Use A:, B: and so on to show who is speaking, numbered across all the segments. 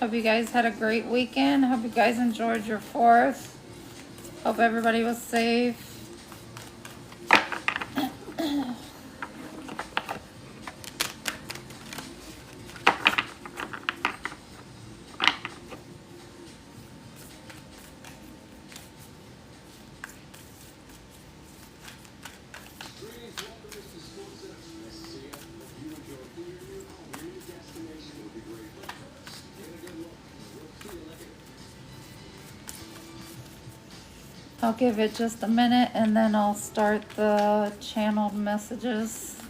A: Hope you guys had a great weekend. Hope you guys enjoyed your 4th. Hope everybody was safe. I'll give it just a minute and then I'll start the channeled messages.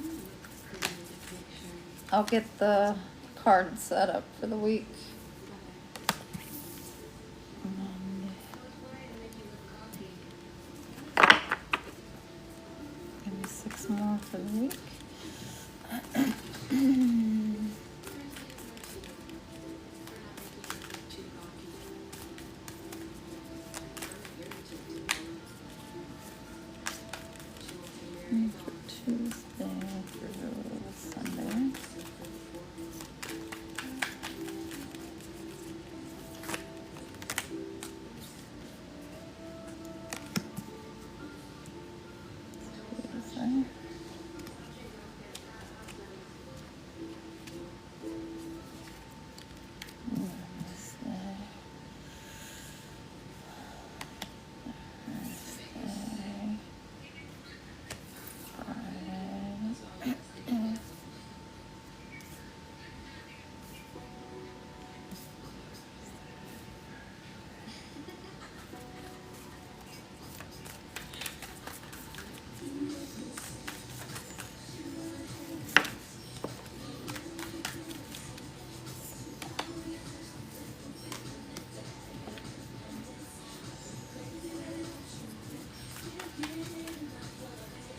A: I'll get the card set up for the week. Give me 6 more for the week. For Tuesday through Sunday. Tuesday.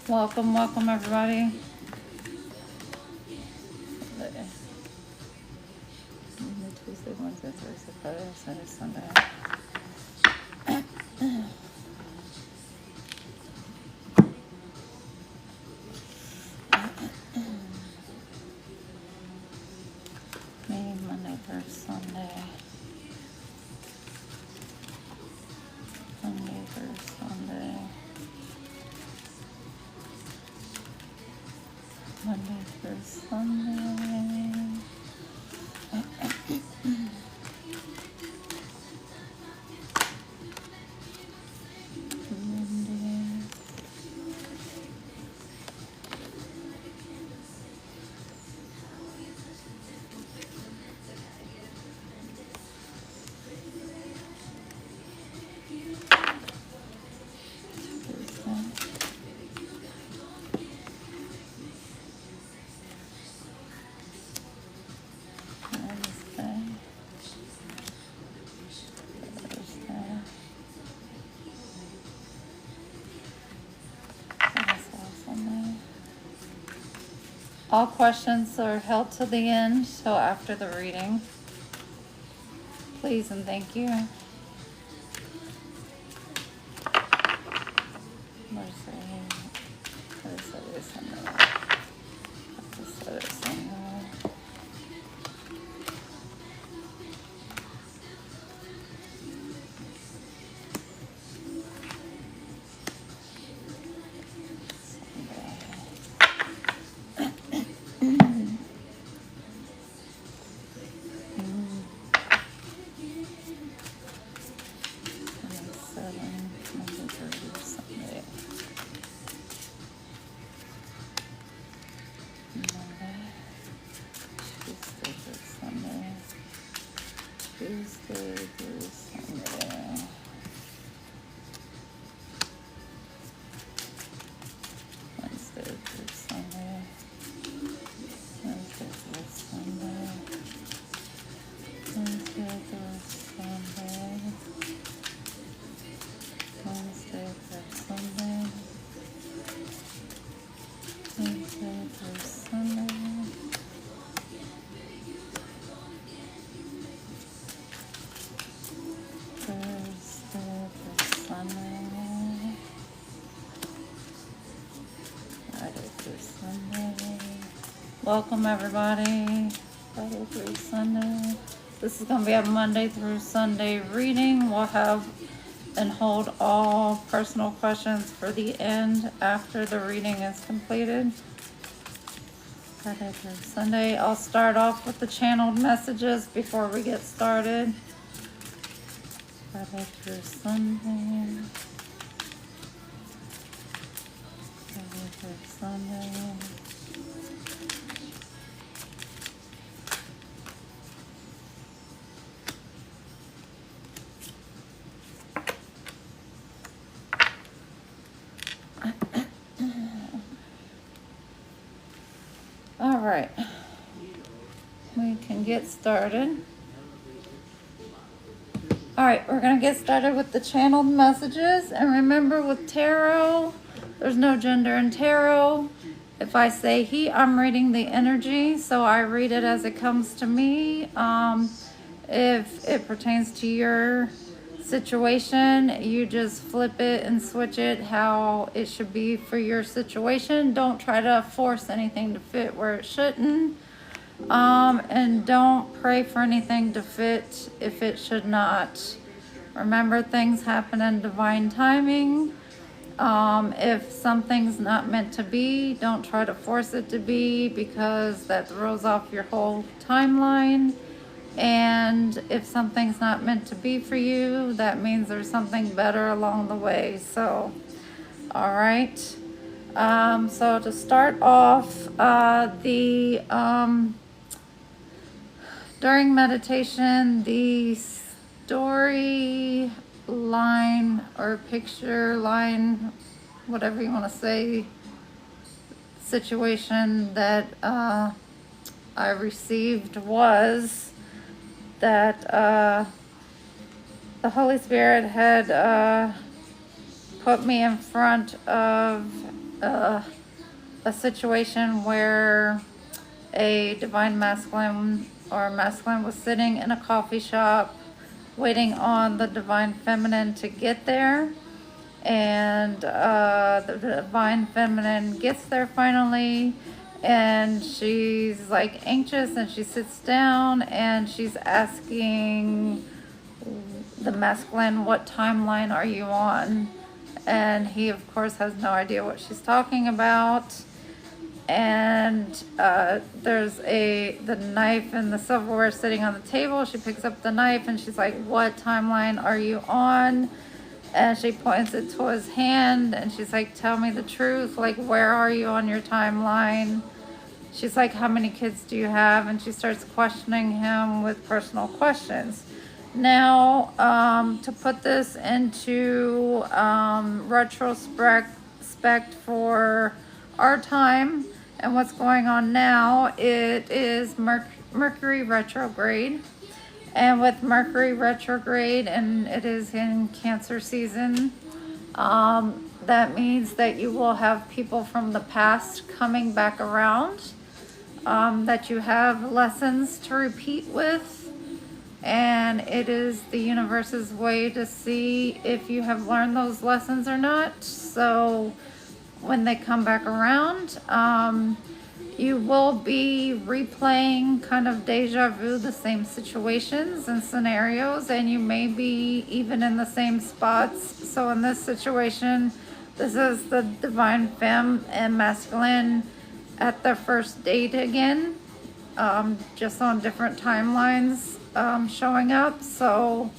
A: Welcome, welcome everybody. Tuesday, Wednesday, Thursday, Friday, Saturday, Sunday. Me, Monday through Sunday. Monday through Sunday. Monday through Sunday. Monday. All questions are held to the end, so after the reading, please and thank you. Where's it somewhere? Have to set it somewhere. Tuesday through Sunday. Wednesday through Sunday. Wednesday through Sunday. Wednesday through Sunday. Wednesday through Sunday. Wednesday through Sunday. Welcome everybody. Friday through Sunday. This is going to be a Monday through Sunday reading. We'll have and hold all personal questions for the end after the reading is completed. Friday through Sunday. I'll start off with the channeled messages before we get started. Friday through Sunday. Friday through Sunday. All right, we can get started. All right, we're gonna get started with the channeled messages. And remember, with tarot, there's no gender in tarot. If I say he, I'm reading the energy, so I read it as it comes to me. If it pertains to your situation, you just flip it and switch it how it should be for your situation. Don't try to force anything to fit where it shouldn't. And don't pray for anything to fit if it should not. Remember, things happen in divine timing. If something's not meant to be, don't try to force it to be, because that throws off your whole timeline. And if something's not meant to be for you, that means there's something better along the way. So, all right. So to start off, during meditation, the story line or picture line, whatever you want to say, situation that I received was that the Holy Spirit had put me in front of a situation where a divine masculine or masculine was sitting in a coffee shop waiting on the divine feminine to get there. And the divine feminine gets there finally, and she's like anxious, and she sits down and she's asking the masculine, what timeline are you on? And he of course has no idea what she's talking about. And there's the knife and the silverware sitting on the table. She picks up the knife and she's like, what timeline are you on? And she points it to his hand and she's like, tell me the truth. Like, where are you on your timeline? She's like, how many kids do you have? And she starts questioning him with personal questions. Now, to put this into retrospect for our time and what's going on now, it is Mercury retrograde. And with Mercury retrograde, and it is in Cancer season, that means that you will have people from the past coming back around, that you have lessons to repeat with, and it is the universe's way to see if you have learned those lessons or not. So when they come back around, you will be replaying kind of deja vu, the same situations and scenarios, and you may be even in the same spots. So in this situation, this is the divine femme and masculine at their first date again, just on different timelines showing up. So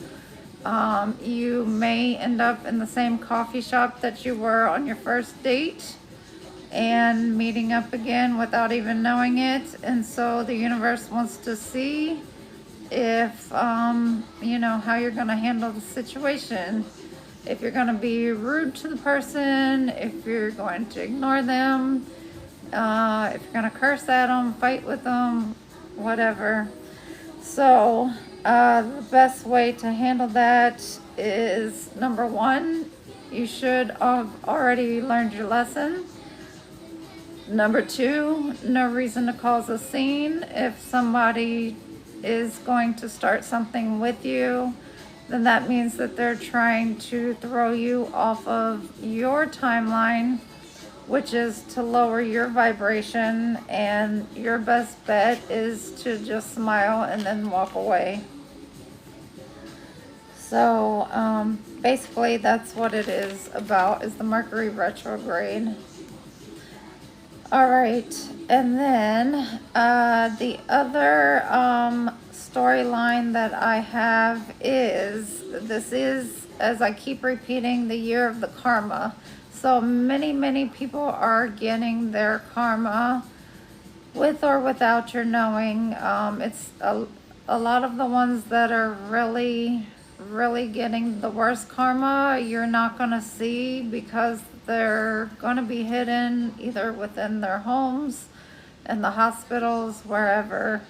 A: you may end up in the same coffee shop that you were on your first date and meeting up again without even knowing it. And so the universe wants to see if you know, how you're going to handle the situation. If you're going to be rude to the person, if you're going to ignore them, if you're going to curse at them, fight with them, whatever. So the best way to handle that is, number one, you should have already learned your lesson. Number two, no reason to cause a scene. If somebody is going to start something with you, then that means that they're trying to throw you off of your timeline which is to lower your vibration, and your best bet is to just smile and then walk away. So basically that's what it is about, is the Mercury retrograde. All right, and then the other storyline that I have is, this is, as I keep repeating, the year of the karma. So many people are getting their karma with or without your knowing. It's a lot of the ones that are really getting the worst karma, you're not going to see, because they're going to be hidden either within their homes, in the hospitals, wherever.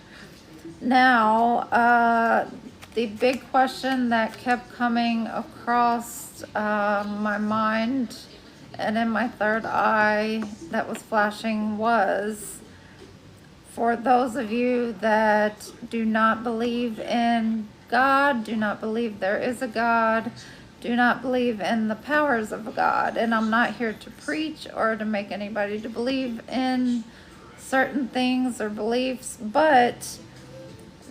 A: Now, the big question that kept coming across my mind and in my third eye that was flashing was, for those of you that do not believe in God, do not believe there is a God, do not believe in the powers of God. And I'm not here to preach or to make anybody to believe in certain things or beliefs, but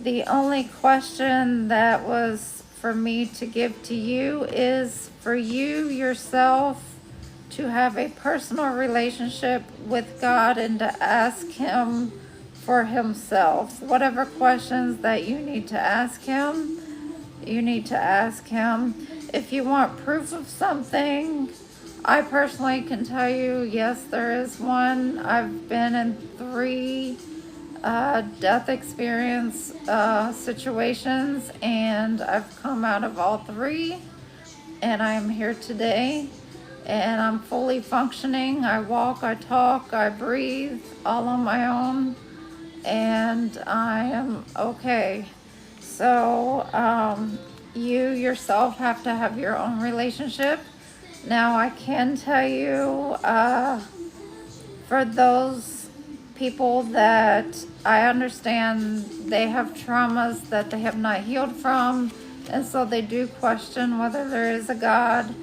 A: the only question that was for me to give to you is for you yourself to have a personal relationship with God and to ask Him for Himself. Whatever questions that you need to ask Him, you need to ask Him. If you want proof of something, I personally can tell you, yes, there is one. I've been in 3 death experience situations, and I've come out of all 3, and I am here today, and I'm fully functioning. I walk, I talk, I breathe all on my own, and I am okay. So you yourself have to have your own relationship. Now I can tell you, for those people that I understand, they have traumas that they have not healed from, and so they do question whether there is a God.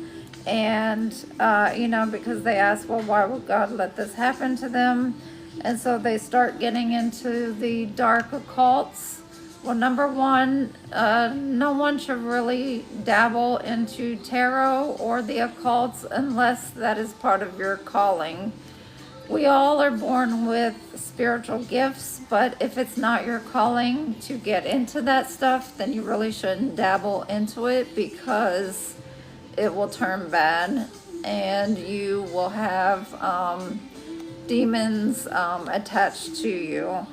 A: And because they ask, well, why would God let this happen to them? And so they start getting into the dark occults. Well, number one, no one should really dabble into tarot or the occults unless that is part of your calling. We all are born with spiritual gifts, but if it's not your calling to get into that stuff, then you really shouldn't dabble into it, because it will turn bad and you will have demons attached to you.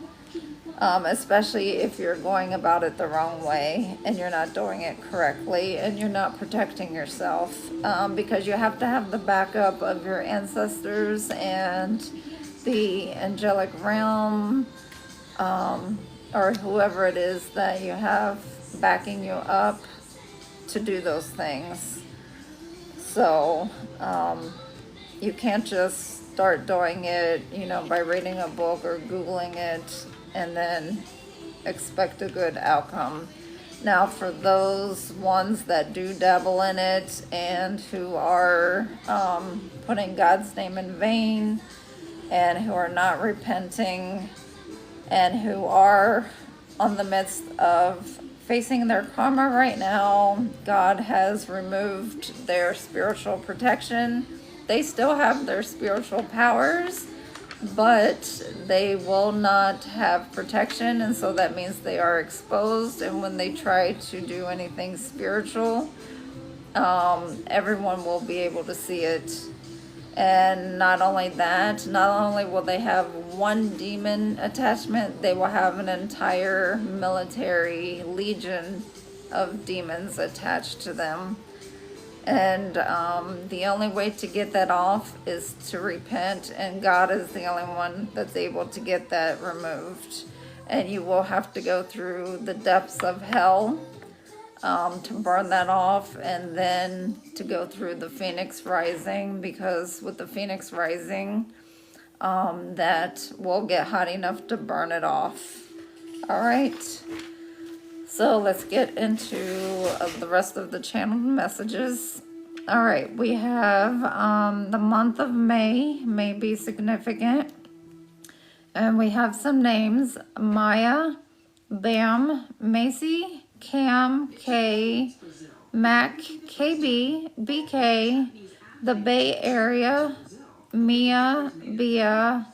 A: Especially if you're going about it the wrong way and you're not doing it correctly and you're not protecting yourself, because you have to have the backup of your ancestors and the angelic realm, or whoever it is that you have backing you up to do those things. So you can't just start doing it, by reading a book or Googling it and then expect a good outcome. Now, for those ones that do dabble in it and who are putting God's name in vain and who are not repenting and who are on the midst of facing their karma right now, God has removed their spiritual protection. They still have their spiritual powers, but they will not have protection, and so that means they are exposed. And when they try to do anything spiritual, everyone will be able to see it. And not only that, not only will they have one demon attachment, they will have an entire military legion of demons attached to them. And the only way to get that off is to repent, and God is the only one that's able to get that removed. And you will have to go through the depths of hell to burn that off, and then to go through the Phoenix Rising, because with the Phoenix Rising, that will get hot enough to burn it off. All right. So let's get into the rest of the channel messages. All right, we have the month of may be significant. And we have some names: Maya, Bam, Macy, Cam, K, Mac, KB, BK, the Bay Area, Mia, Bia,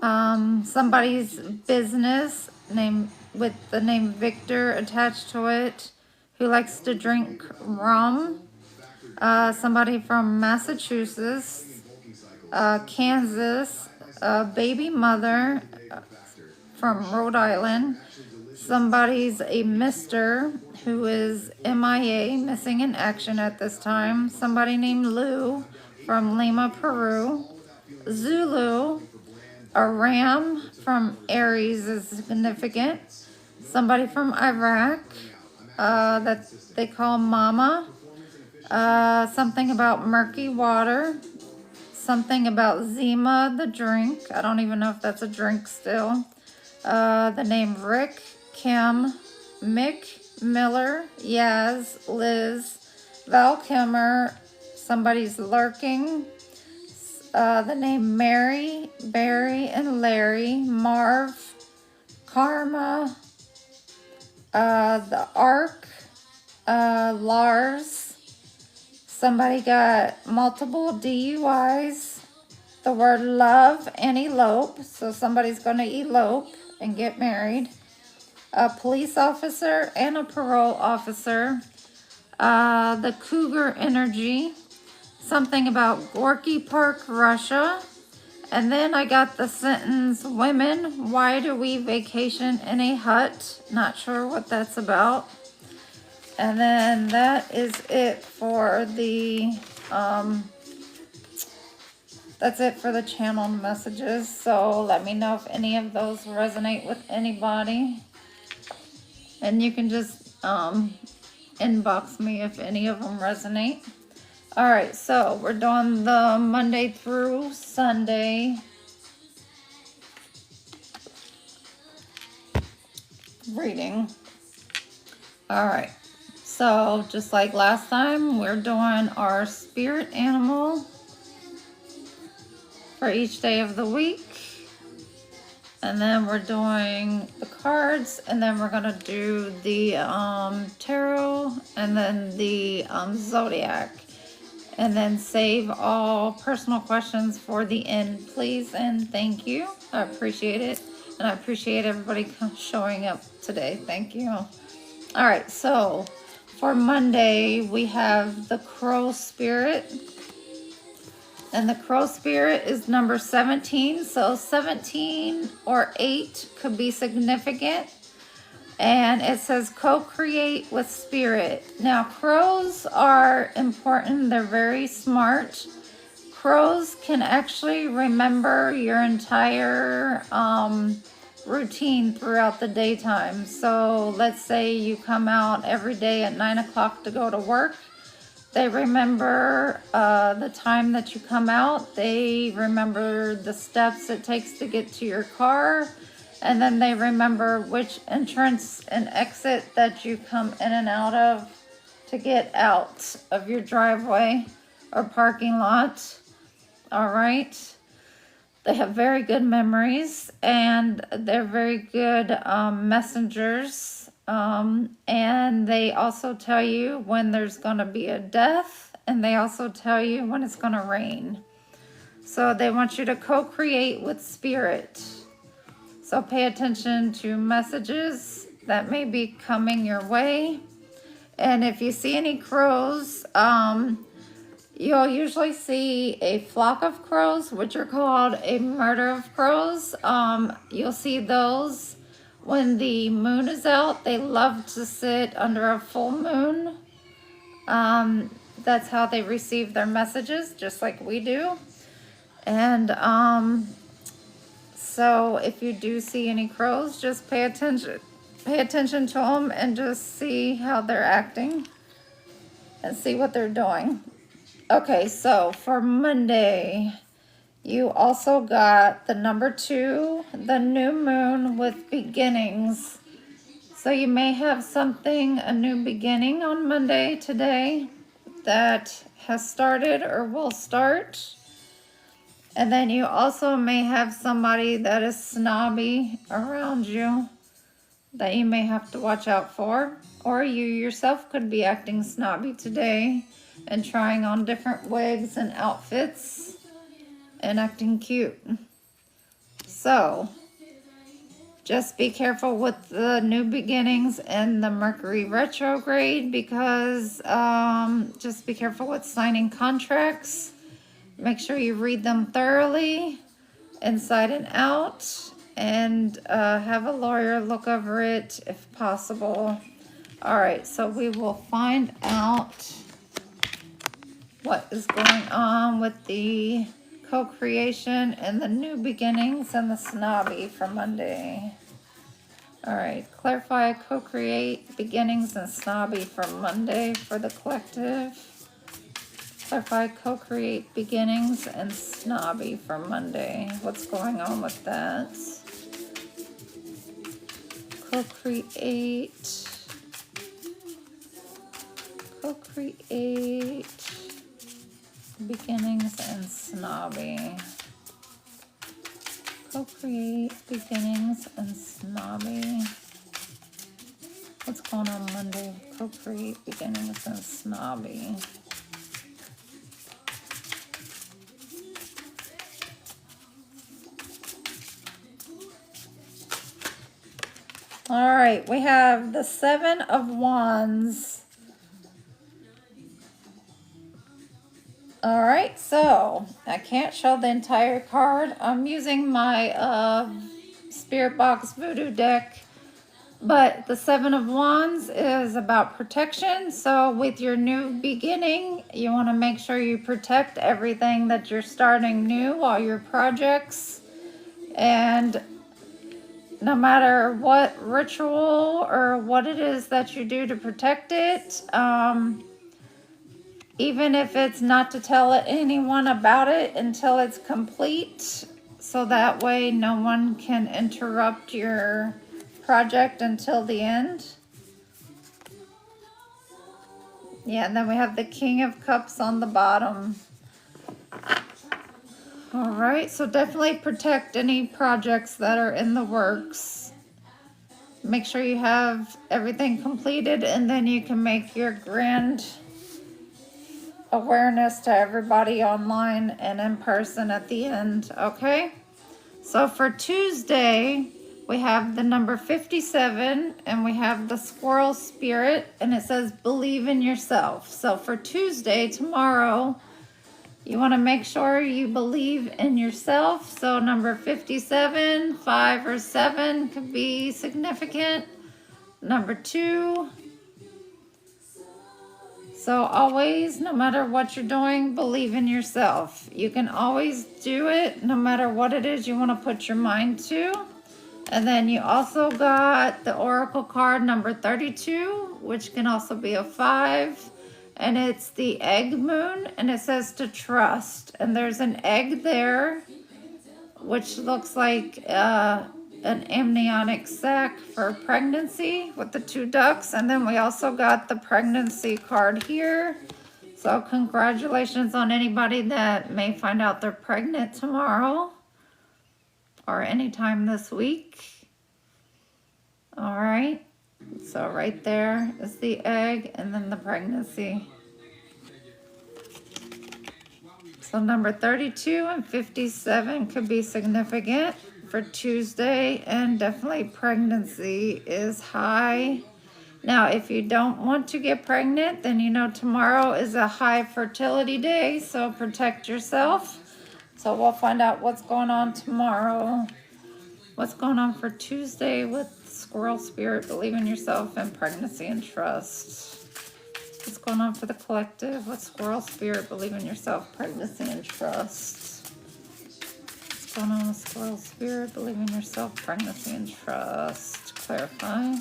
A: somebody's business name with the name Victor attached to it, who likes to drink rum. Somebody from Massachusetts, Kansas, baby mother from Rhode Island. Somebody's a Mr. who is MIA, missing in action at this time. Somebody named Lou from Lima, Peru. Zulu, a ram from Aries is significant. Somebody from Iraq that they call Mama. Something about murky water. Something about Zima, the drink. I don't even know if that's a drink still. The name Rick, Kim, Mick, Miller, Yaz, Liz, Val Kimmer. Somebody's lurking. The name Mary, Barry, and Larry, Marv, Karma, the Ark, Lars. Somebody got multiple DUIs, the word love, and elope. So somebody's going to elope and get married. A police officer and a parole officer. The cougar energy. Something about Gorky Park, Russia. And then I got the sentence, women, why do we vacation in a hut? Not sure what that's about. And then that is it for the, that's it for the channeled messages. So let me know if any of those resonate with anybody. And you can just inbox me if any of them resonate. All right, so we're doing the Monday through Sunday reading. All right, so just like last time, we're doing our spirit animal for each day of the week. And then we're doing the cards, and then we're gonna do the tarot, and then the zodiac. And then save all personal questions for the end, please and thank you. I appreciate it. And I appreciate everybody showing up today. Thank you. All right, so for Monday, we have the Crow Spirit. And the Crow Spirit is number 17. So 17 or 8 could be significant. And it says co-create with spirit. Now, crows are important. They're very smart. Crows can actually remember your entire routine throughout the daytime. So let's say you come out every day at 9 o'clock to go to work. They remember the time that you come out. They remember the steps it takes to get to your car. And then they remember which entrance and exit that you come in and out of to get out of your driveway or parking lot. All right. They have very good memories, and they're very good messengers. And they also tell you when there's going to be a death, and they also tell you when it's going to rain. So they want you to co-create with spirit. So pay attention to messages that may be coming your way. And if you see any crows, you'll usually see a flock of crows, which are called a murder of crows. You'll see those when the moon is out. They love to sit under a full moon. That's how they receive their messages, just like we do. And so if you do see any crows, just pay attention to them and just see how they're acting and see what they're doing. Okay, so for Monday, you also got the number 2, the new moon with beginnings. So you may have something, a new beginning on Monday today. that has started or will start. And then you also may have somebody that is snobby around you that you may have to watch out for. Or you yourself could be acting snobby today and trying on different wigs and outfits and acting cute. So, just be careful with the new beginnings and the Mercury retrograde, because just be careful with signing contracts. Make sure you read them thoroughly, inside and out, and have a lawyer look over it if possible. All right, so we will find out what is going on with the co-creation and the new beginnings and the snobby for Monday. All right, clarify, co-create, beginnings, and snobby for Monday for the collective. Clarify, co-create, beginnings, and snobby for Monday. What's going on with that? Co-create, beginnings, and snobby. Co-create, beginnings, and snobby. What's going on Monday? Co-create, beginnings, and snobby. All right, we have the Seven of Wands. All right, so I can't show the entire card. I'm using my Spirit Box Voodoo deck, but the Seven of Wands is about protection. So with your new beginning, you want to make sure you protect everything that you're starting new, all your projects, and no matter what ritual or what it is that you do to protect it, even if it's not to tell anyone about it until it's complete, so that way no one can interrupt your project until the end. Yeah, and then we have the King of Cups on the bottom. All right, so definitely protect any projects that are in the works. Make sure you have everything completed, and then you can make your grand awareness to everybody online and in person at the end, okay? So for Tuesday, we have the number 57, and we have the squirrel spirit, and it says believe in yourself. So for Tuesday, tomorrow, you want to make sure you believe in yourself. So number 57, 5 or 7 could be significant. Number 2. So always, no matter what you're doing, believe in yourself. You can always do it no matter what it is you want to put your mind to. And then you also got the Oracle card number 32, which can also be a 5. And it's the egg moon, and it says to trust. And there's an egg there, which looks like an amniotic sac for pregnancy with the 2 ducks. And then we also got the pregnancy card here. So congratulations on anybody that may find out they're pregnant tomorrow or anytime this week. All right, so right there is the egg and then the pregnancy. So number 32 and 57 could be significant for Tuesday, and definitely pregnancy is high. Now, if you don't want to get pregnant, then you know tomorrow is a high fertility day, so protect yourself. So we'll find out what's going on tomorrow. What's going on for Tuesday with squirrel spirit, believe in yourself, and pregnancy and trust. What's going on for the collective with squirrel spirit, believe in yourself, pregnancy and trust. What's going on with squirrel spirit, believe in yourself, pregnancy and trust. Clarify.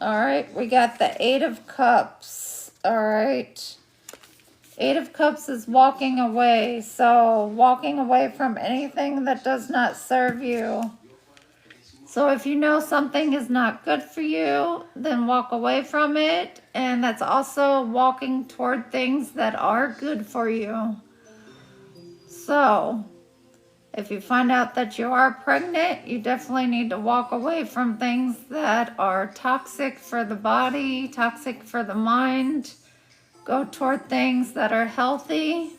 A: All right, we got the 8 of Cups. All right. 8 of Cups is walking away. So walking away from anything that does not serve you. So if you know something is not good for you, then walk away from it. And that's also walking toward things that are good for you. So if you find out that you are pregnant, you definitely need to walk away from things that are toxic for the body, toxic for the mind. Go toward things that are healthy.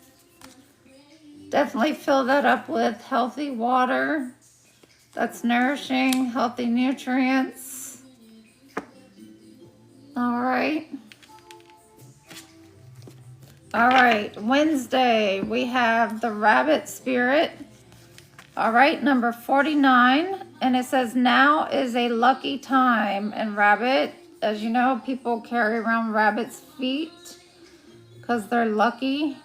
A: Definitely fill that up with healthy water that's nourishing, healthy nutrients. All right. All right, Wednesday, we have the rabbit spirit. All right, number 49, and it says now is a lucky time. And rabbit, as you know, people carry around rabbit's feet because they're lucky.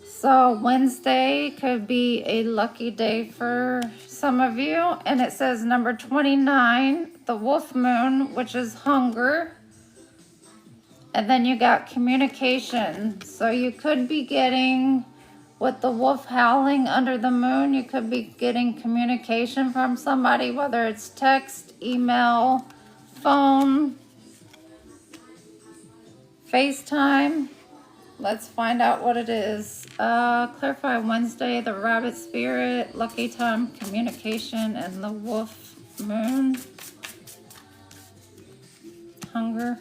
A: So Wednesday could be a lucky day for some of you. And it says number 29, the wolf moon, which is hunger. And then you got communication. So you could be getting, with the wolf howling under the moon, you could be getting communication from somebody, whether it's text, email, phone, FaceTime. Let's find out what it is. Clarify Wednesday, the rabbit spirit, lucky time, communication, and the wolf moon. Hunger,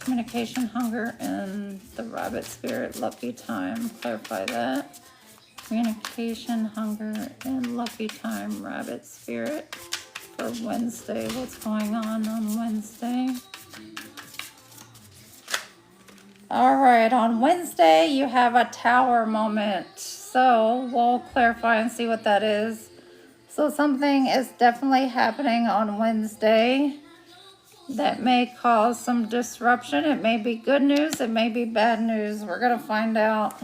A: communication, hunger, and the rabbit spirit, lucky time. Clarify that. Communication, hunger, and lucky time, rabbit spirit for Wednesday. What's going on Wednesday? All right, on Wednesday, you have a tower moment. So we'll clarify and see what that is. So something is definitely happening on Wednesday that may cause some disruption. It may be good news, it may be bad news. We're gonna find out.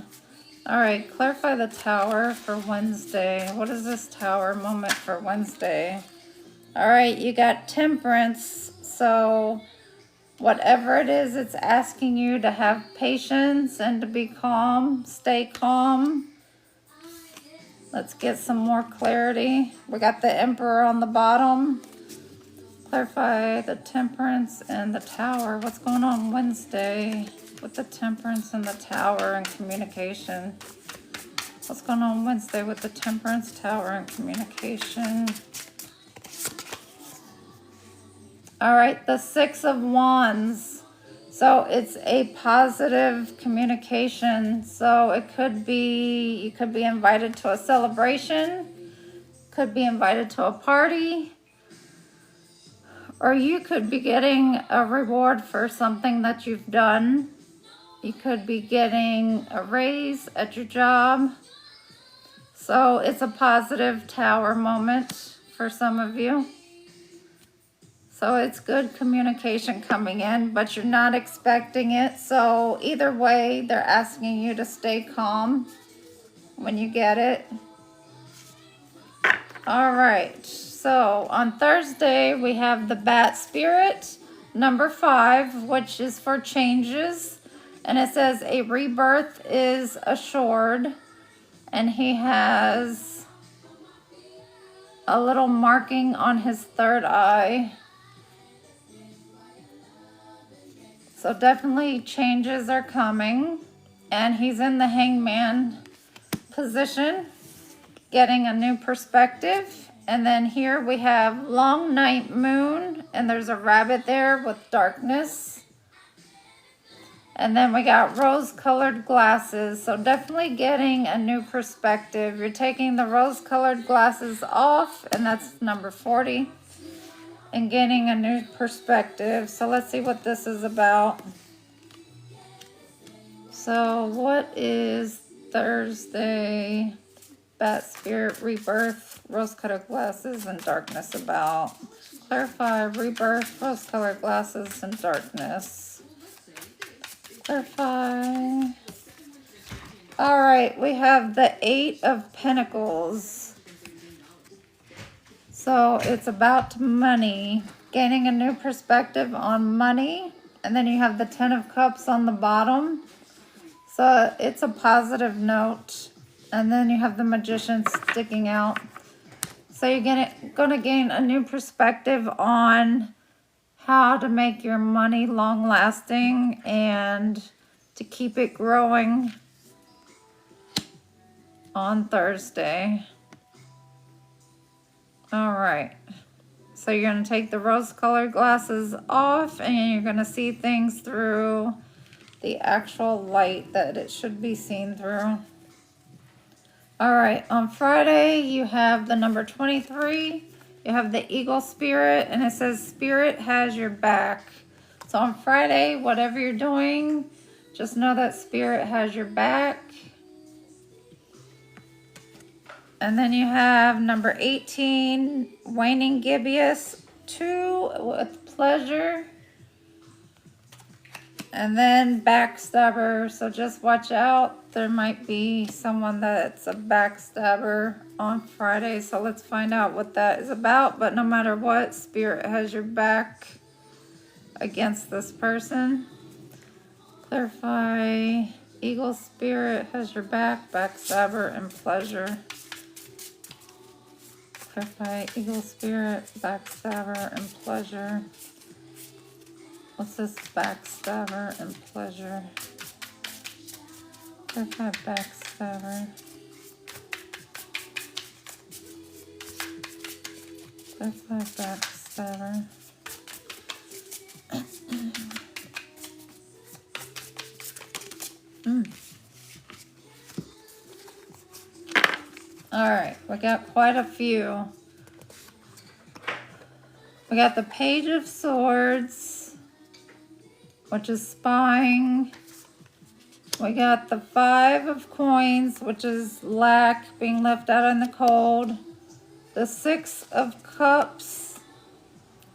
A: All right, clarify the tower for Wednesday. What is this tower moment for Wednesday? All right, you got temperance. So whatever it is, it's asking you to have patience and to be calm, stay calm. Let's get some more clarity. We got the Emperor on the bottom. Clarify the temperance and the tower. What's going on Wednesday with the temperance and the tower and communication? What's going on Wednesday with the temperance, tower, and communication? All right, the Six of Wands. So it's a positive communication. So it could be, you could be invited to a celebration, could be invited to a party, or you could be getting a reward for something that you've done. You could be getting a raise at your job. So it's a positive tower moment for some of you. So it's good communication coming in, but you're not expecting it. So either way, they're asking you to stay calm when you get it. All right. So on Thursday, we have the bat spirit, number 5, which is for changes. And it says a rebirth is assured. And he has a little marking on his third eye. So definitely changes are coming. And he's in the hangman position, getting a new perspective. And then here we have long night moon, and there's a rabbit there with darkness. And then we got rose-colored glasses. So definitely getting a new perspective. You're taking the rose-colored glasses off, and that's number 40. And getting a new perspective. So let's see what this is about. So what is Thursday? Bat spirit, rebirth, rose-colored glasses, and darkness about. Clarify rebirth, rose-colored glasses, and darkness. Clarify. All right, we have the 8 of Pentacles. So it's about money, gaining a new perspective on money. And then you have the 10 of Cups on the bottom. So it's a positive note. And then you have the Magician sticking out. So you're gonna gain a new perspective on how to make your money long lasting and to keep it growing on Thursday. All right. So you're going to take the rose-colored glasses off and you're going to see things through the actual light that it should be seen through. All right, on Friday you have the number 23. You have the eagle spirit and it says spirit has your back. So on Friday, whatever you're doing, just know that spirit has your back. And then you have number 18, waning gibbous, 2 with pleasure. And then backstabber, so just watch out. There might be someone that's a backstabber on Friday. So let's find out what that is about. But no matter what, spirit has your back against this person. Clarify, eagle spirit has your back, backstabber, and pleasure. Clarify, eagle spirit, backstabber, and pleasure. What's this backstabber and pleasure? Clarify, backstabber. Clarify, backstabber. All right, we got quite a few. We got the Page of Swords, which is spying. We got the 5 of Coins, which is lack, being left out in the cold. The 6 of Cups,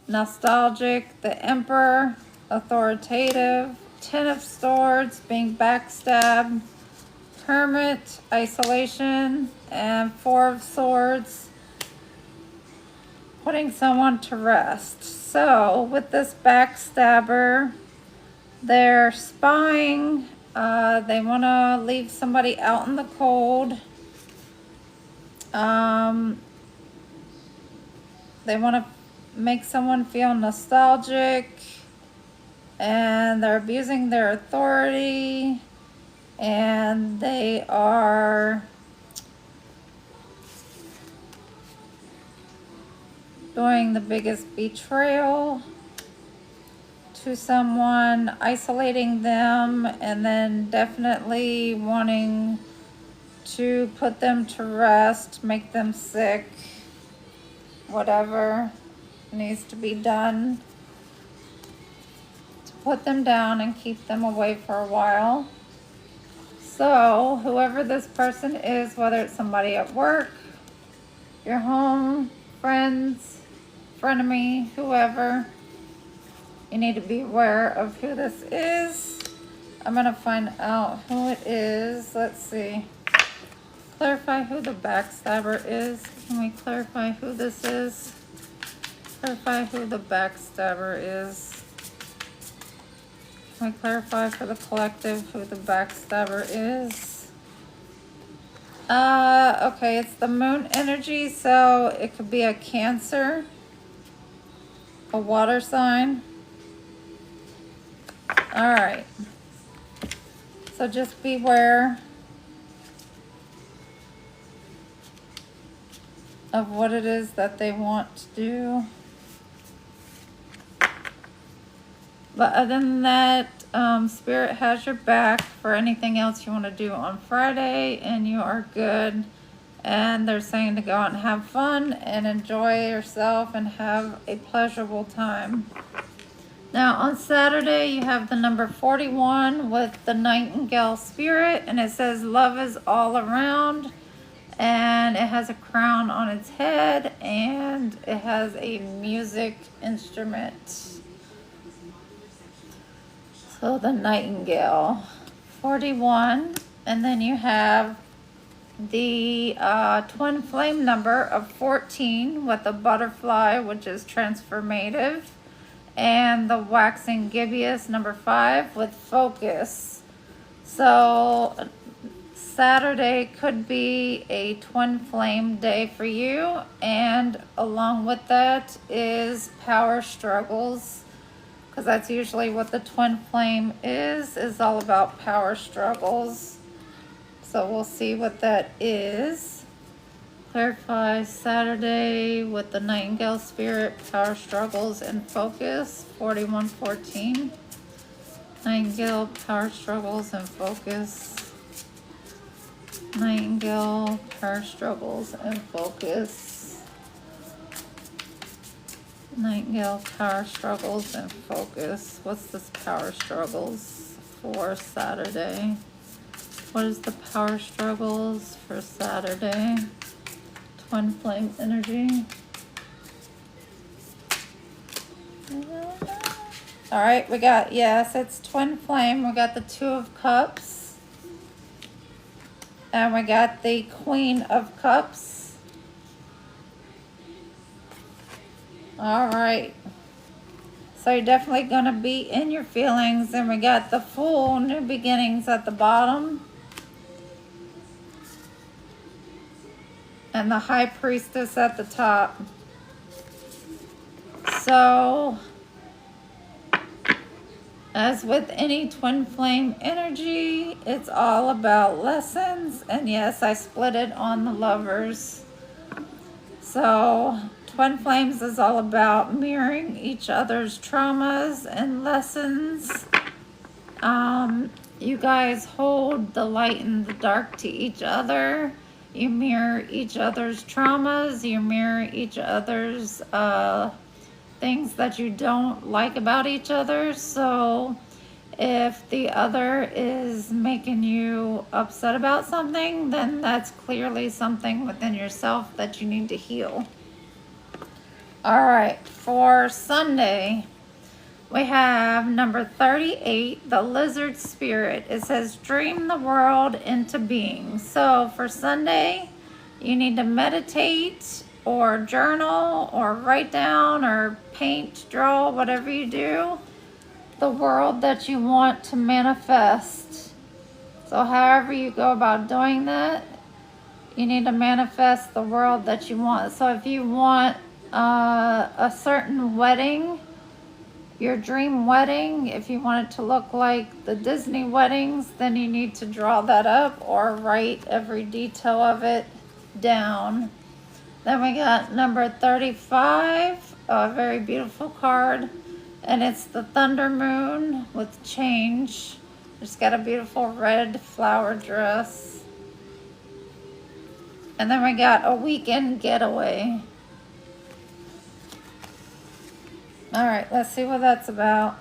A: nostalgic. The Emperor, authoritative. 10 of Swords, being backstabbed. Hermit, isolation. And 4 of Swords, putting someone to rest. So with this backstabber, they're spying. They want to leave somebody out in the cold. They want to make someone feel nostalgic. And they're abusing their authority. And they are doing the biggest betrayal to someone, isolating them, and then definitely wanting to put them to rest, make them sick, whatever needs to be done to put them down and keep them away for a while. So whoever this person is, whether it's somebody at work, your home, friends, frenemy, whoever, you need to be aware of who this is. I'm going to find out who it is. Let's see. Clarify who the backstabber is. Can we clarify who this is? Clarify who the backstabber is. Can we clarify for the collective who the backstabber is? Okay, it's the moon energy, so it could be a Cancer, a water sign. All right. So just beware of what it is that they want to do. But other than that, Spirit has your back for anything else you want to do on Friday, and you are good. And they're saying to go out and have fun and enjoy yourself and have a pleasurable time. Now on Saturday, you have the number 41 with the Nightingale Spirit, and it says love is all around, and it has a crown on its head, and it has a music instrument. So the Nightingale, 41, and then you have the twin flame number of 14 with the butterfly, which is transformative, and the waxing gibbous number 5 with focus. So Saturday could be a twin flame day for you, and along with that is power struggles, because that's usually what the twin flame is all about power struggles. So we'll see what that is. Clarify Saturday with the Nightingale Spirit, power struggles and focus, 4114. Nightingale, power struggles and focus. Nightingale, power struggles and focus. Nightingale, power struggles and focus. What's this power struggles for Saturday? What is the power struggles for Saturday? Twin flame energy. All right, we got, yes, it's twin flame. We got the Two of Cups. And we got the Queen of Cups. All right. So you're definitely going to be in your feelings. And we got the Fool, new beginnings at the bottom. And the High Priestess at the top. So, as with any twin flame energy, it's all about lessons. And yes, I split it on the Lovers. So, twin flames is all about mirroring each other's traumas and lessons. You guys hold the light and the dark to each other. You mirror each other's traumas. You mirror each other's things that you don't like about each other. So if the other is making you upset about something, then that's clearly something within yourself that you need to heal. All right, for Sunday, we have number 38, the Lizard Spirit. It says, dream the world into being. So for Sunday, you need to meditate or journal or write down or paint, draw, whatever you do, the world that you want to manifest. So however you go about doing that, you need to manifest the world that you want. So if you want a certain wedding, your dream wedding, if you want it to look like the Disney weddings, then you need to draw that up or write every detail of it down. Then we got number 35, a very beautiful card, and it's the Thunder Moon with change. It's got a beautiful red flower dress. And then we got a weekend getaway. All right, let's see what that's about.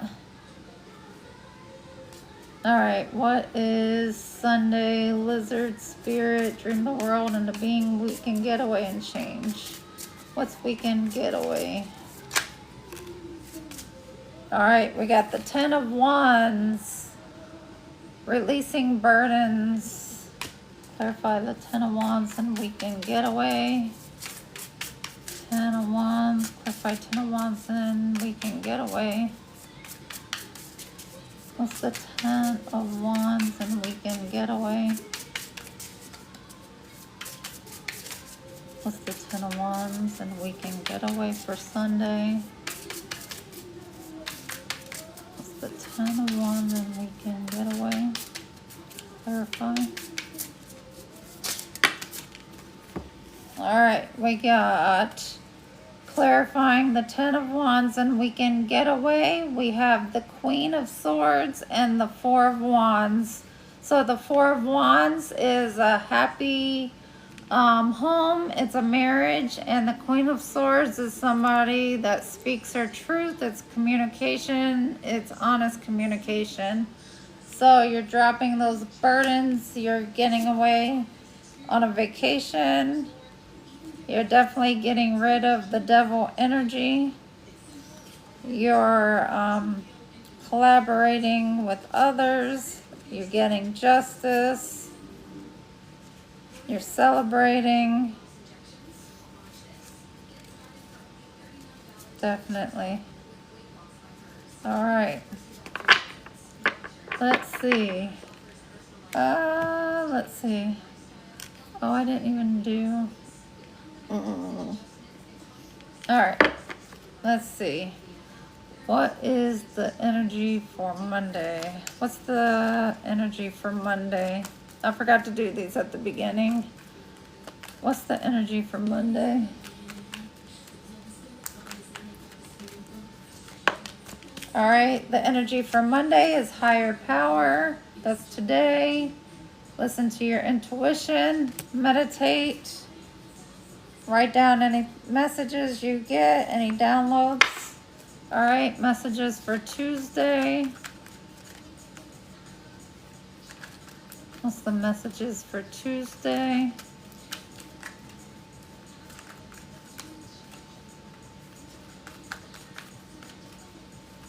A: All right, what is Sunday? Lizard Spirit, dream the world into being, weekend getaway and change. What's weekend getaway? All right, we got the 10 of Wands, releasing burdens. Clarify the 10 of Wands and weekend getaway. 10 of Wands, clarify 10 of Wands and weekend getaway. What's the 10 of Wands and weekend getaway? What's the 10 of Wands and weekend getaway for Sunday? What's the 10 of Wands and weekend getaway? Clarify. All right, we got clarifying the 10 of Wands and weekend getaway. We have the Queen of Swords and the 4 of Wands. So the 4 of Wands is a happy home, it's a marriage, and the Queen of Swords is somebody that speaks her truth. It's communication, it's honest communication. So you're dropping those burdens, you're getting away on a vacation. You're definitely getting rid of the devil energy. You're collaborating with others. You're getting justice. You're celebrating. Definitely. All right. Let's see. let's see. Oh, I didn't even do. Alright, let's see. What is the energy for Monday? What's the energy for Monday? I forgot to do these at the beginning. What's the energy for Monday? Alright, the energy for Monday is higher power. That's today. Listen to your intuition. Meditate. Write down any messages you get, any downloads. Alright, messages for Tuesday. What's the messages for Tuesday?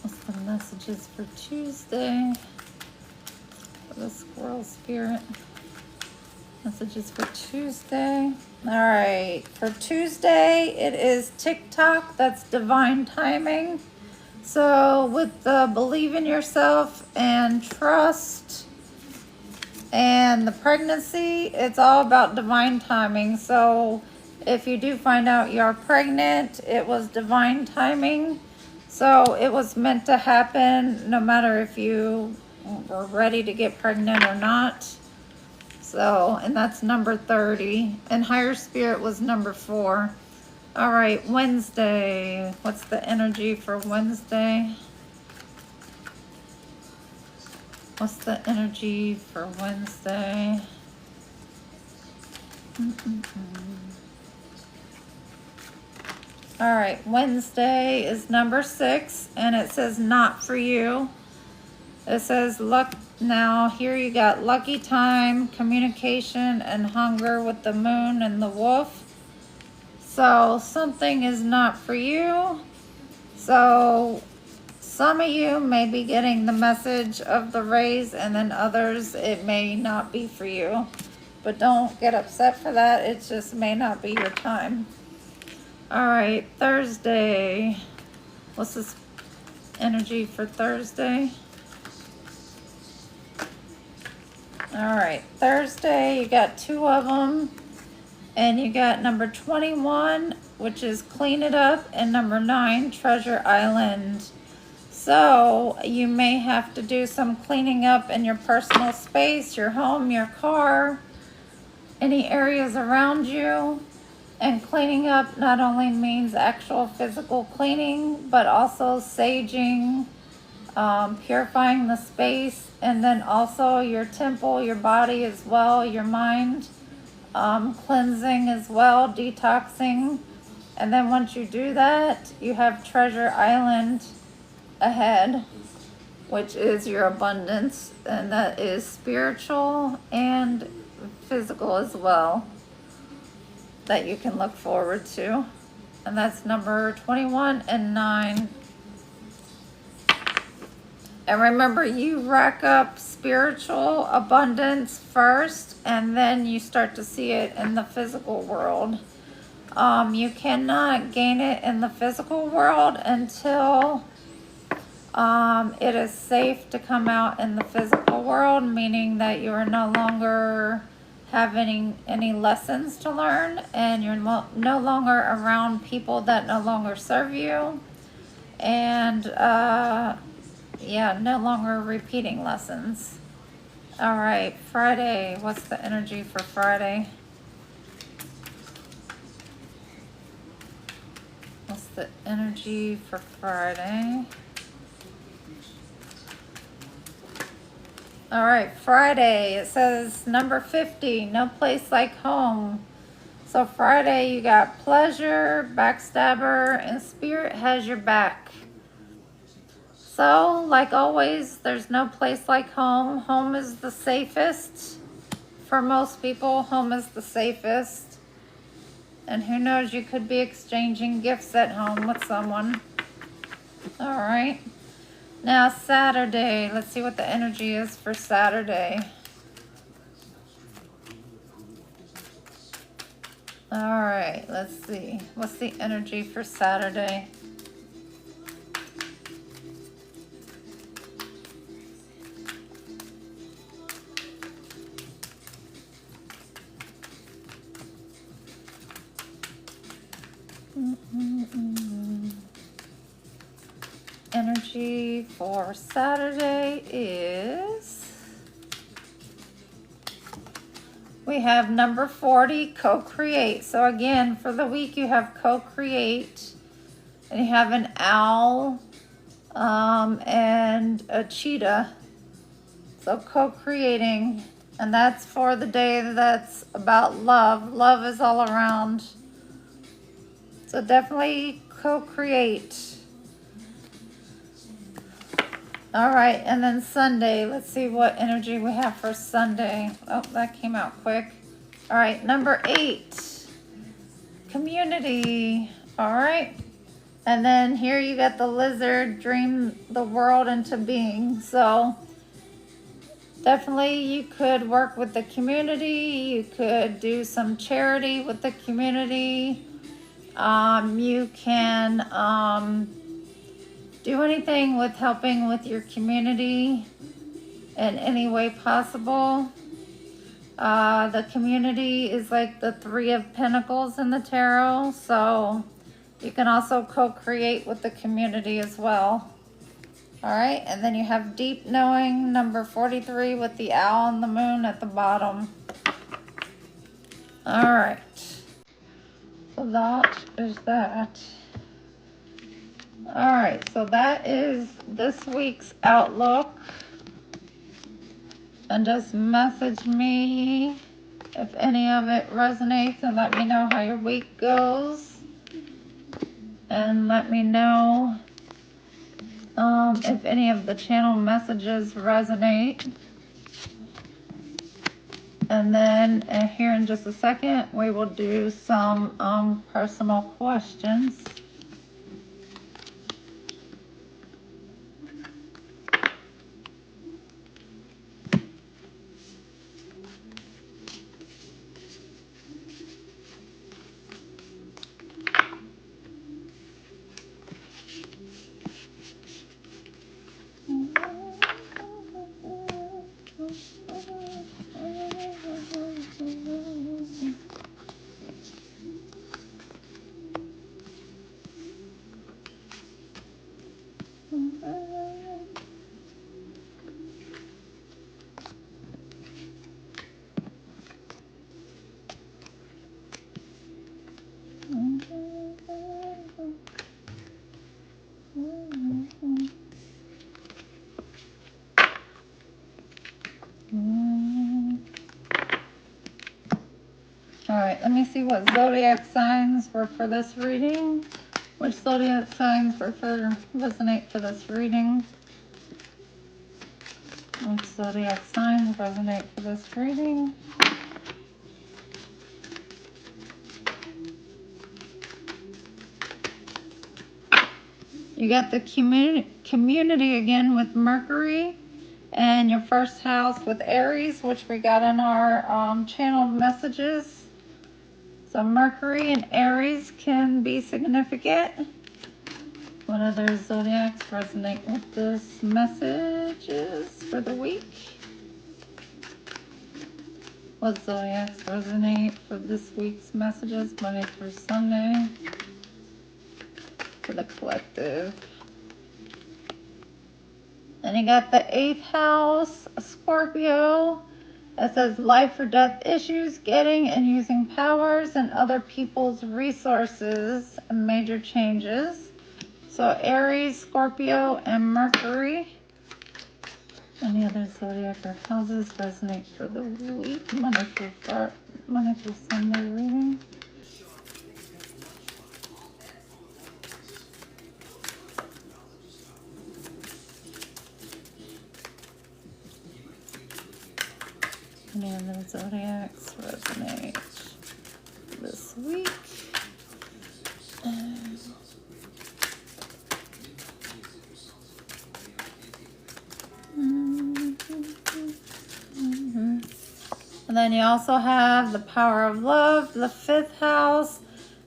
A: What's the messages for Tuesday? For the squirrel spirit. Messages for Tuesday. Alright, for Tuesday, it is TikTok. That's divine timing. So with the believe in yourself and trust and the pregnancy, it's all about divine timing. So if you do find out you're pregnant, it was divine timing. So it was meant to happen no matter if you were ready to get pregnant or not. So, and that's number 30. And higher spirit was number 4. All right, Wednesday. What's the energy for Wednesday? What's the energy for Wednesday? All right, Wednesday is number 6, and it says not for you. It says luck. Now here you got lucky time, communication, and hunger with the moon and the wolf. So something is not for you. So some of you may be getting the message of the raise, and then others it may not be for you. But don't get upset for that. It just may not be your time. All right, Thursday. What's this energy for Thursday? All right, Thursday, you got 2 of them. And you got number 21, which is clean it up, and number 9, treasure island. So you may have to do some cleaning up in your personal space, your home, your car, any areas around you. And cleaning up not only means actual physical cleaning, but also saging, purifying the space, and then also your temple, your body as well, your mind, cleansing as well, detoxing. And then once you do that, you have Treasure Island ahead, which is your abundance, and that is spiritual and physical as well, that you can look forward to. And that's number 21 and 9. And remember, you rack up spiritual abundance first, and then you start to see it in the physical world. You cannot gain it in the physical world until it is safe to come out in the physical world, meaning that you are no longer having any lessons to learn, and you're no longer around people that no longer serve you, and yeah, no longer repeating lessons. All right, Friday. What's the energy for Friday? What's the energy for Friday? All right, Friday. It says number 50, no place like home. So Friday, you got pleasure, backstabber, and spirit has your back. So, like always, there's no place like home. Home is the safest. For most people, home is the safest. And who knows, you could be exchanging gifts at home with someone. All right. Now, Saturday. Let's see what the energy is for Saturday. All right, let's see. What's the energy for Saturday? for Saturday is, we have number 40, co-create. So again, for the week you have co-create, and you have an owl and a cheetah. So co-creating, and that's for the day that's about love. Love is all around. So definitely co-create. All right, and then Sunday, let's see what energy we have for Sunday. Oh, that came out quick. All right, number 8, community. All right, and then here you got the lizard, dream the world into being. So definitely you could work with the community. You could do some charity with the community. You can do anything with helping with your community in any way possible. The community is like the 3 of Pentacles in the tarot, so you can also co-create with the community as well. All right, and then you have deep knowing, number 43, with the owl and the moon at the bottom. All right, so that is that. All right, so that is this week's outlook. And just message me if any of it resonates, and let me know how your week goes. And let me know if any of the channel messages resonate. And then here in just a second, we will do some personal questions. All right, let me see what zodiac signs were for this reading. Which zodiac signs were resonate for this reading? Which zodiac signs resonate for this reading? You got the community again with Mercury, and your first house with Aries, which we got in our channeled messages. So Mercury and Aries can be significant. What other zodiacs resonate with this messages for the week? What zodiacs resonate for this week's messages, Monday through Sunday, for the collective? And you got the 8th house, Scorpio. It says life or death issues, getting and using powers and other people's resources, and major changes. So Aries, Scorpio, and Mercury. Any other zodiac or houses resonate for the week? Monday through Sunday reading. Any other zodiacs resonate this week? And then you also have the power of love, the 5th house,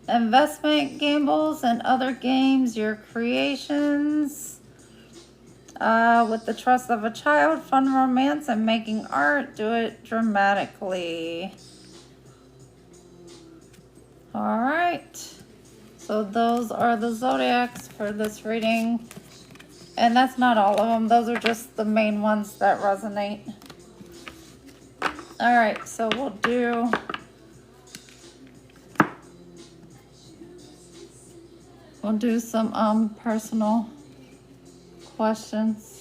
A: investment, gambles, and other games, your creations. With the trust of a child, fun romance, and making art, do it dramatically. All right. So those are the zodiacs for this reading. And that's not all of them. Those are just the main ones that resonate. All right, so we'll do some personal questions.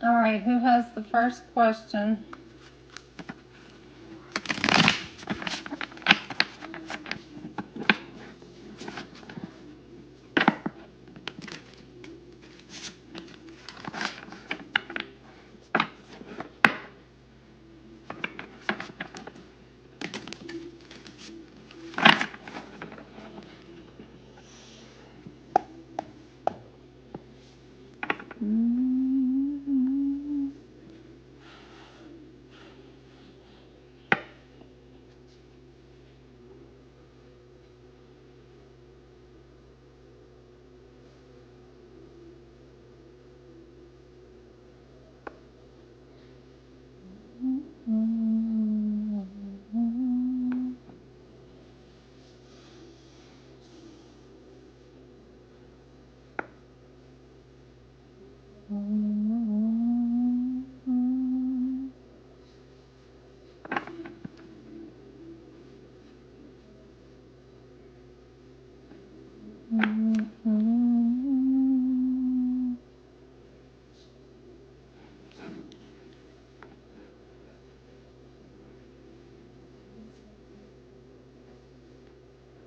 A: All right, who has the first question?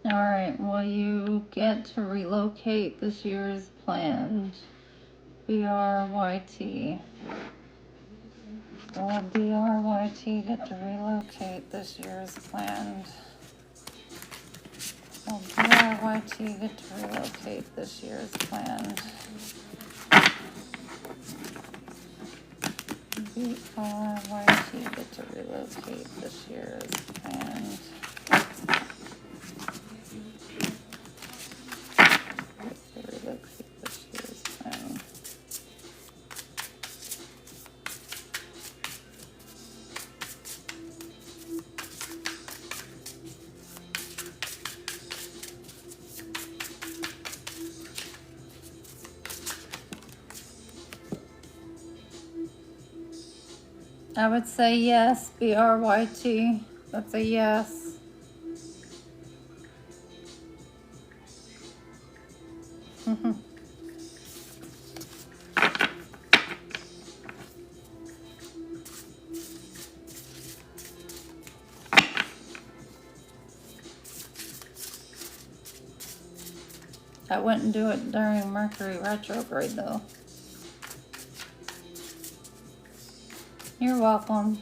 A: All right, will you get to relocate this year as planned? BRYT. Will BRYT get to relocate this year as planned? Will BRYT get to relocate this year as planned? BRYT get to relocate this year as planned? I would say yes, BRYT. That's a yes. I wouldn't do it during Mercury retrograde though. You're welcome.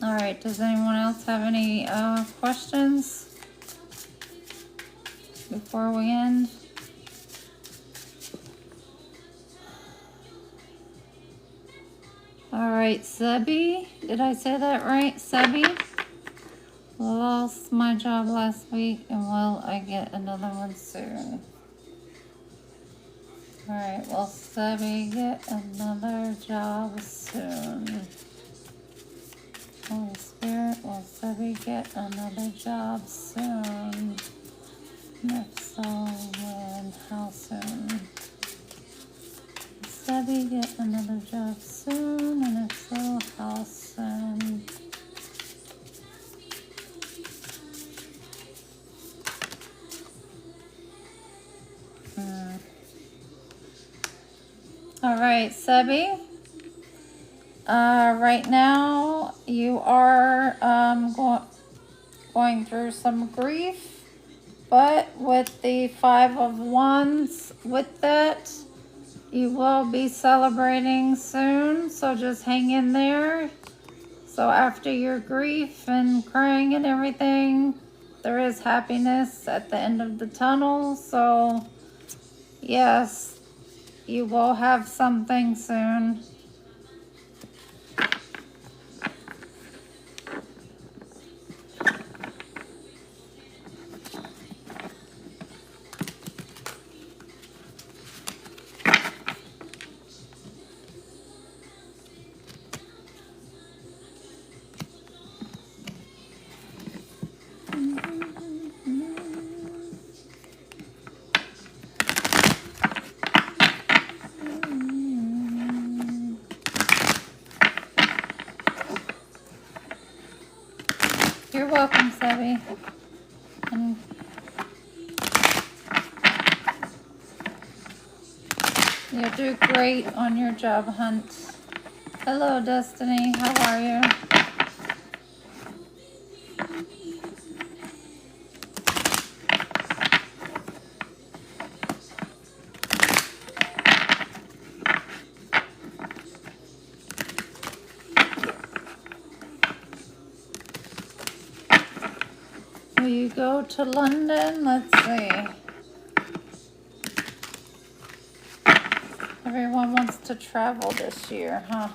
A: All right, does anyone else have any questions before we end? All right, Sebi, did I say that right? Sebi? Lost my job last week, and will I get another one soon? All right, will Sebi get another job soon? Holy Spirit, will Sebi get another job soon? And if so, when? How soon? Will Sebi get another job soon? And if so, how soon? All right, Sebi. Right now, you are going through some grief, but with the Five of Wands, with that, you will be celebrating soon. So just hang in there. So after your grief and crying and everything, there is happiness at the end of the tunnel. So yes, you will have something soon. You're welcome, Sebi. And you'll do great on your job hunt. Hello, Destiny. How are you? Will you go to London? Let's see. Everyone wants to travel this year, huh?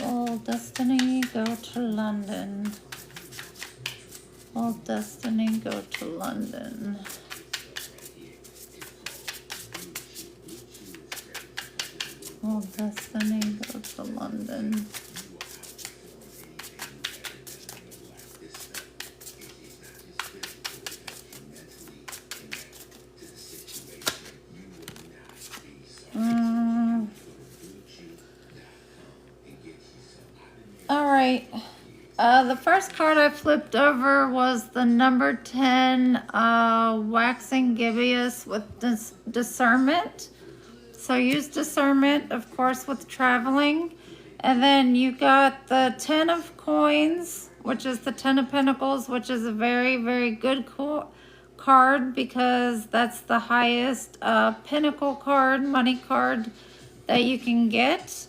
A: Will Destiny go to London? Will Destiny go to London? Will Destiny go to London? All right. The first card I flipped over was the number 10, waxing gibbous with discernment. So use discernment, of course, with traveling. And then you got the 10 of coins, which is the 10 of pentacles, which is a very, very good card because that's the highest pinnacle card, money card that you can get.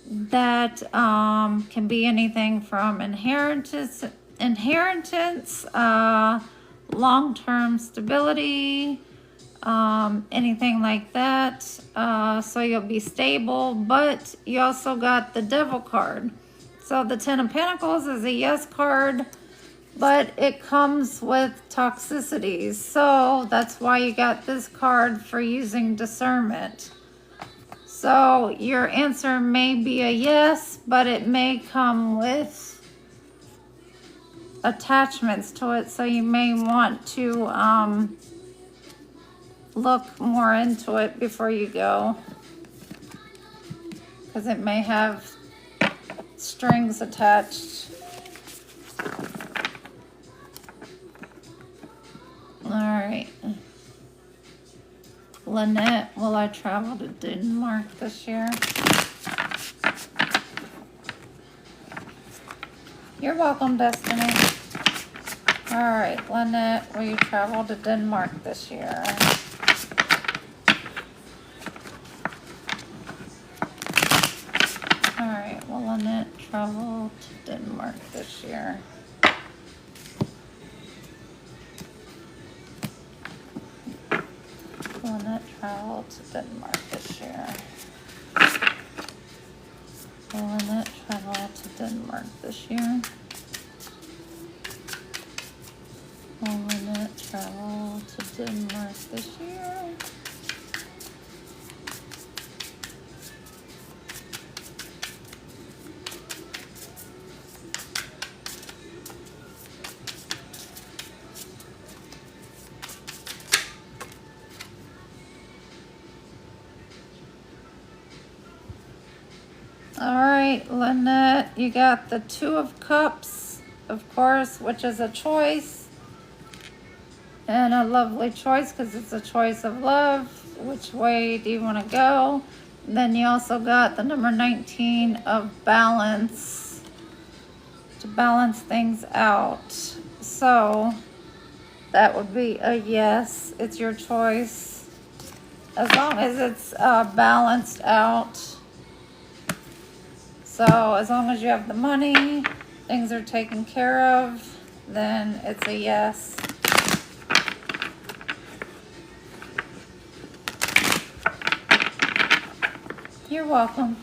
A: That can be anything from inheritance, long-term stability, anything like that. So you'll be stable, but you also got the Devil card. So the 10 of Pentacles is a yes card, but it comes with toxicities. So that's why you got this card for using discernment. So your answer may be a yes, but it may come with attachments to it. So you may want to look more into it before you go, because it may have strings attached. All right. Lynette, will I travel to Denmark this year? You're welcome, Destiny. All right, Lynette, will you travel to Denmark this year? All right, will Lynette travel to Denmark this year? Will Lynette travel to Denmark this year? Will Lynette travel to Denmark this year? Will Lynette travel to Denmark this year? All right, Lynette, you got the 2 of Cups, of course, which is a choice. And a lovely choice because it's a choice of love. Which way do you want to go? And then you also got the number 19 of balance, to balance things out. So that would be a yes. It's your choice. As long as it's balanced out. So as long as you have the money, things are taken care of, then it's a yes. You're welcome.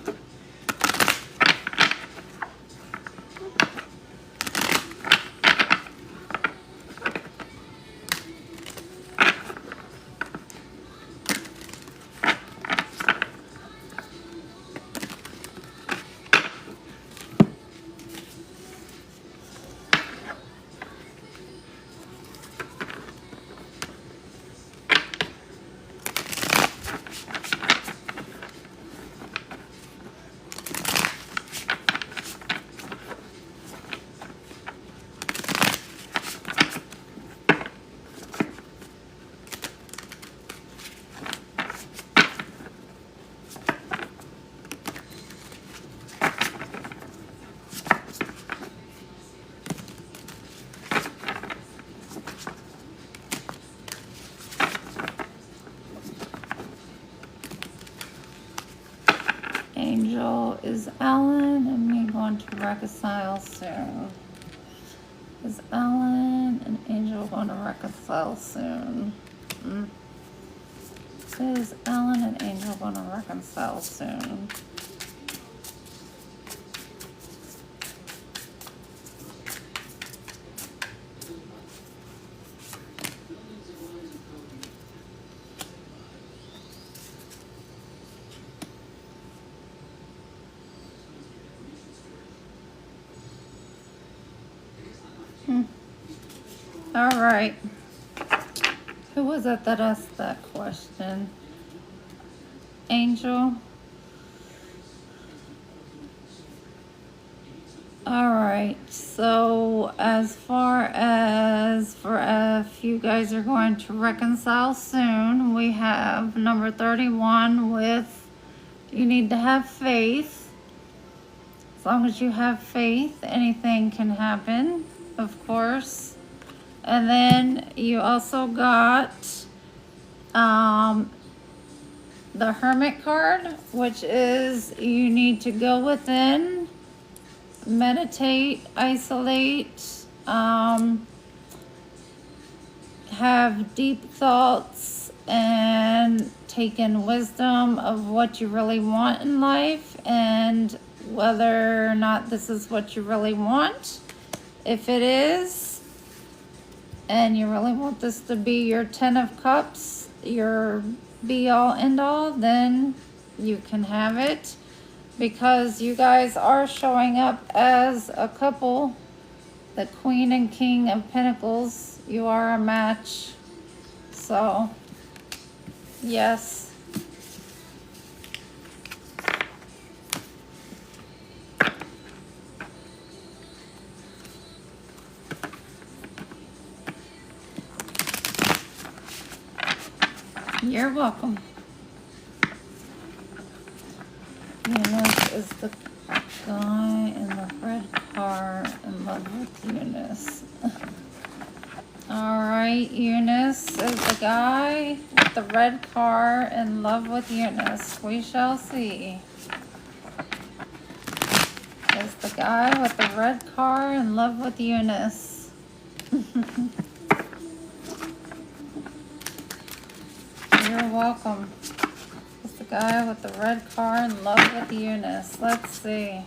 A: Angel, is Alan and me going to reconcile soon? Is Alan and Angel going to reconcile soon? Is Alan and Angel going to reconcile soon? All right. Who was it that asked that question? Angel? Alright, so as far as for if you guys are going to reconcile soon, we have number 31 with you need to have faith. As long as you have faith, anything can happen, of course. And then you also got the Hermit card, which is you need to go within, meditate, isolate, have deep thoughts, and take in wisdom of what you really want in life and whether or not this is what you really want. If it is, and you really want this to be your 10 of Cups, your be all end all, then you can have it, because you guys are showing up as a couple. The Queen and King of Pentacles, you are a match. So yes. You're welcome. Eunice is the guy in the red car in love with Eunice. Alright, Eunice is the guy with the red car in love with Eunice. We shall see. Is the guy with the red car in love with Eunice. You're welcome. It's the guy with the red car in love with Eunice. Let's see.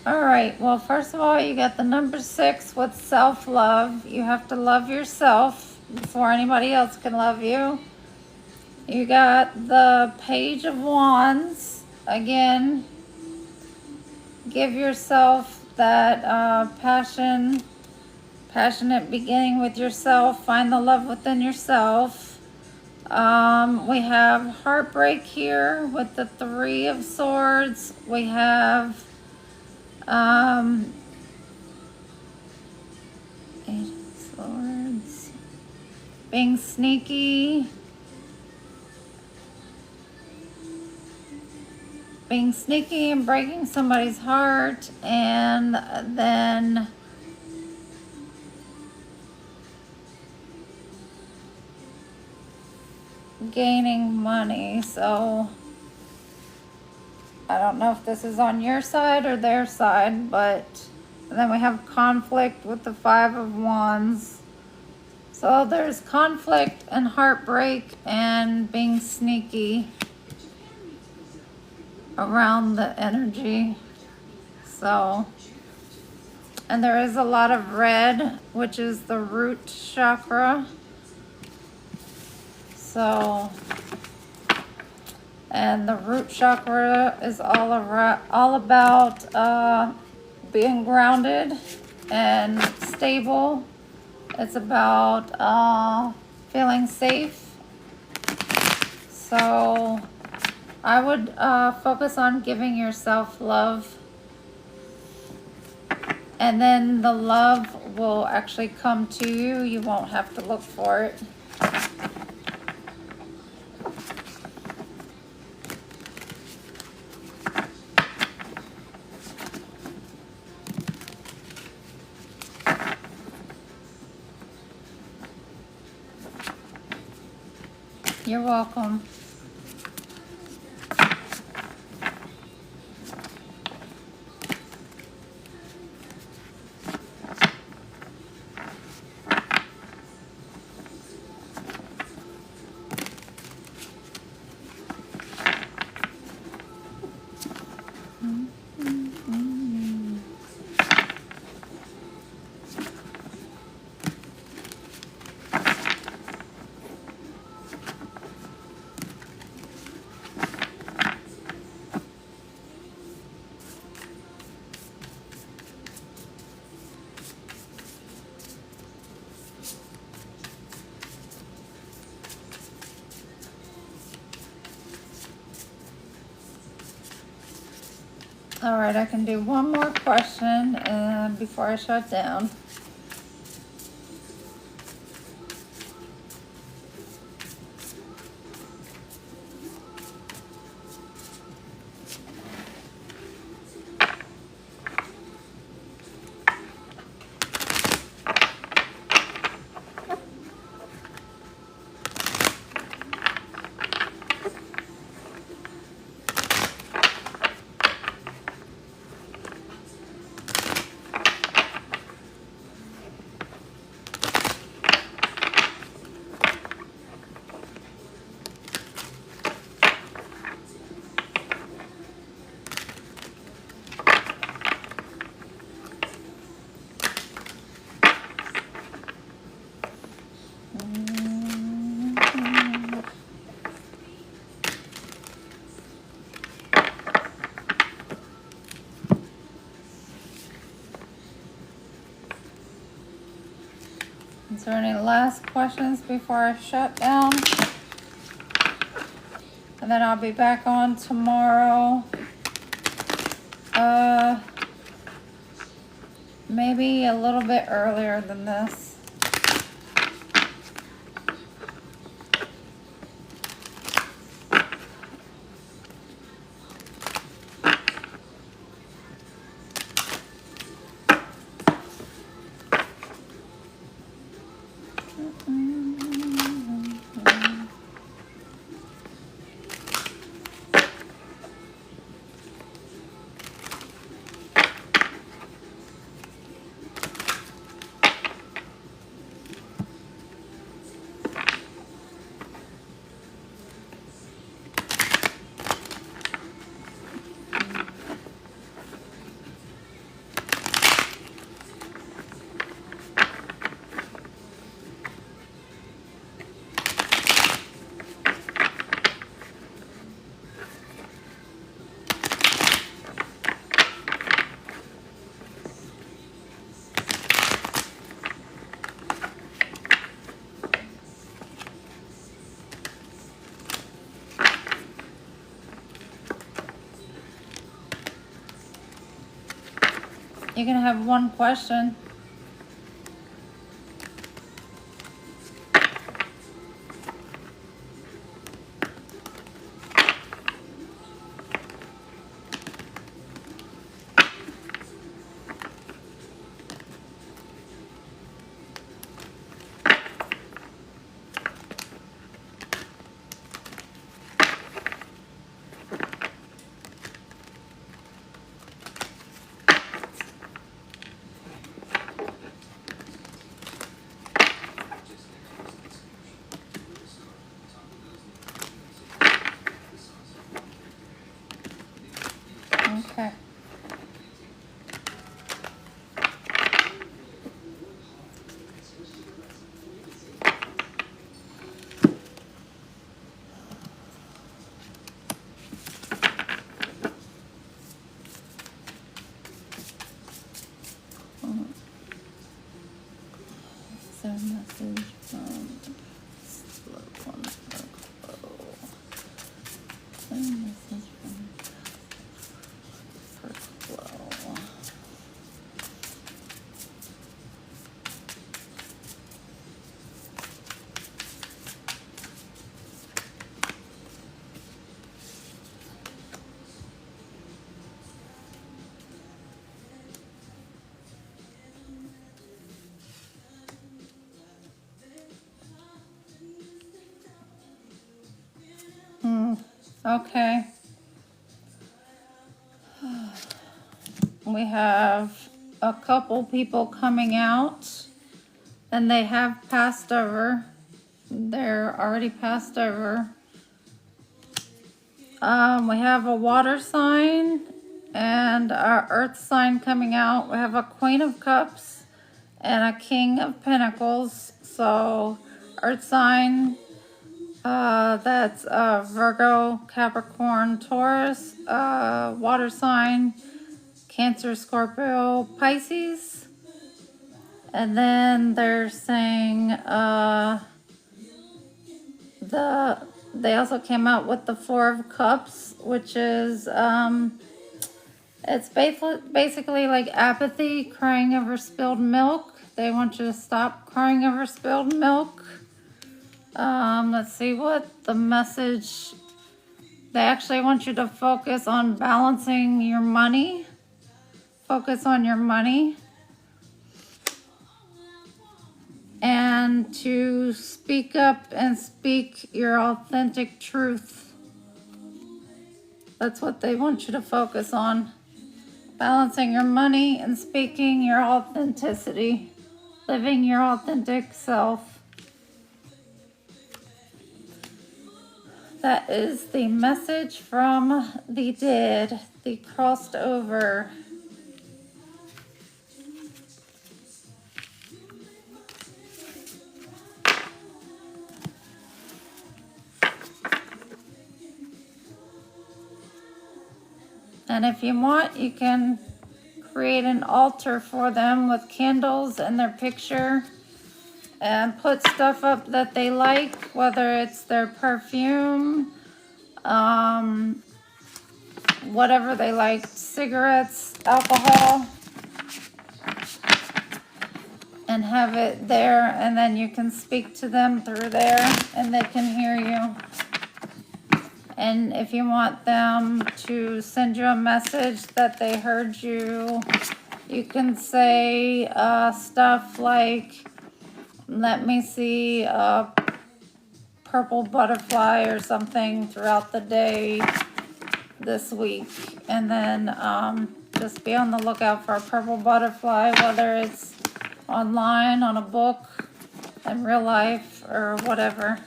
A: All right. Well, first of all, you got the number 6 with self-love. You have to love yourself before anybody else can love you. You got the Page of Wands. Again, give yourself that passionate beginning with yourself. Find the love within yourself. We have heartbreak here with the 3 of Swords. We have 8 of Swords. Being sneaky. Being sneaky and breaking somebody's heart, and then gaining money. So I don't know if this is on your side or their side, but then we have conflict with the 5 of Wands. So there's conflict and heartbreak and being sneaky around the energy. So, and there is a lot of red, which is the root chakra. So, and the root chakra is all about being grounded and stable. It's about feeling safe. So I would focus on giving yourself love, and then the love will actually come to you. You won't have to look for it. You're welcome. All right, I can do one more question before I shut down. Is there any last questions before I shut down? And then I'll be back on tomorrow. Maybe a little bit earlier than this. You can have one question. Okay. So message from slow one flow. So message from flow. Okay. We have a couple people coming out, and they have passed over. They're already passed over. We have a water sign and our earth sign coming out. We have a Queen of Cups and a King of Pentacles. So earth sign, that's Virgo, Capricorn, Taurus. Water sign, Cancer, Scorpio, Pisces. And then they're saying they also came out with the Four of Cups, which is It's basically like apathy, crying over spilled milk. They want you to stop crying over spilled milk. Let's see what the message. They actually want you to focus on balancing your money. Focus on your money. And to speak up and speak your authentic truth. That's what they want you to focus on. Balancing your money and speaking your authenticity. Living your authentic self. That is the message from the dead, the crossed over. And if you want, you can create an altar for them with candles and their picture and put stuff up that they like, whether it's their perfume, whatever they like, cigarettes, alcohol, and have it there, and then you can speak to them through there and they can hear you. And if you want them to send you a message that they heard you, you can say stuff like, let me see a purple butterfly or something throughout the day this week. And then just be on the lookout for a purple butterfly, whether it's online, on a book, in real life, or whatever.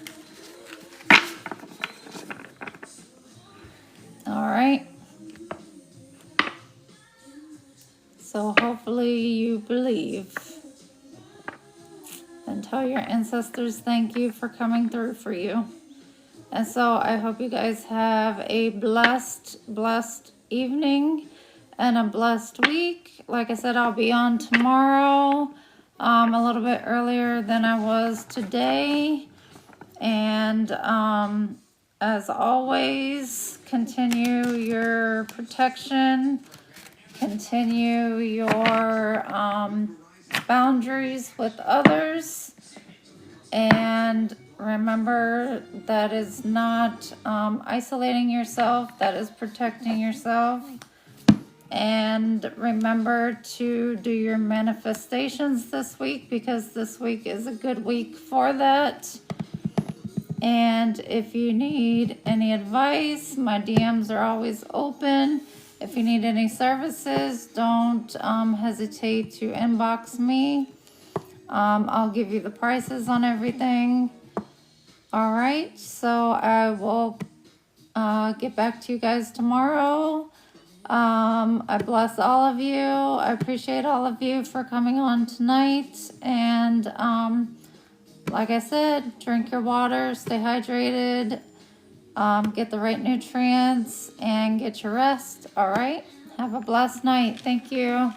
A: All right. So hopefully you believe. And tell your ancestors thank you for coming through for you. And so I hope you guys have a blessed evening and a blessed week. Like I said, I'll be on tomorrow, a little bit earlier than I was today. And as always, continue your protection, continue your boundaries with others, and remember that is not isolating yourself, that is protecting yourself. And remember to do your manifestations this week, because this week is a good week for that. And if you need any advice, my DMs are always open. If you need any services, don't hesitate to inbox me. I'll give you the prices on everything. All right, so I will get back to you guys tomorrow. I bless all of you. I appreciate all of you for coming on tonight. And like I said, drink your water, stay hydrated, get the right nutrients, and get your rest. All right, have a blessed night. Thank you.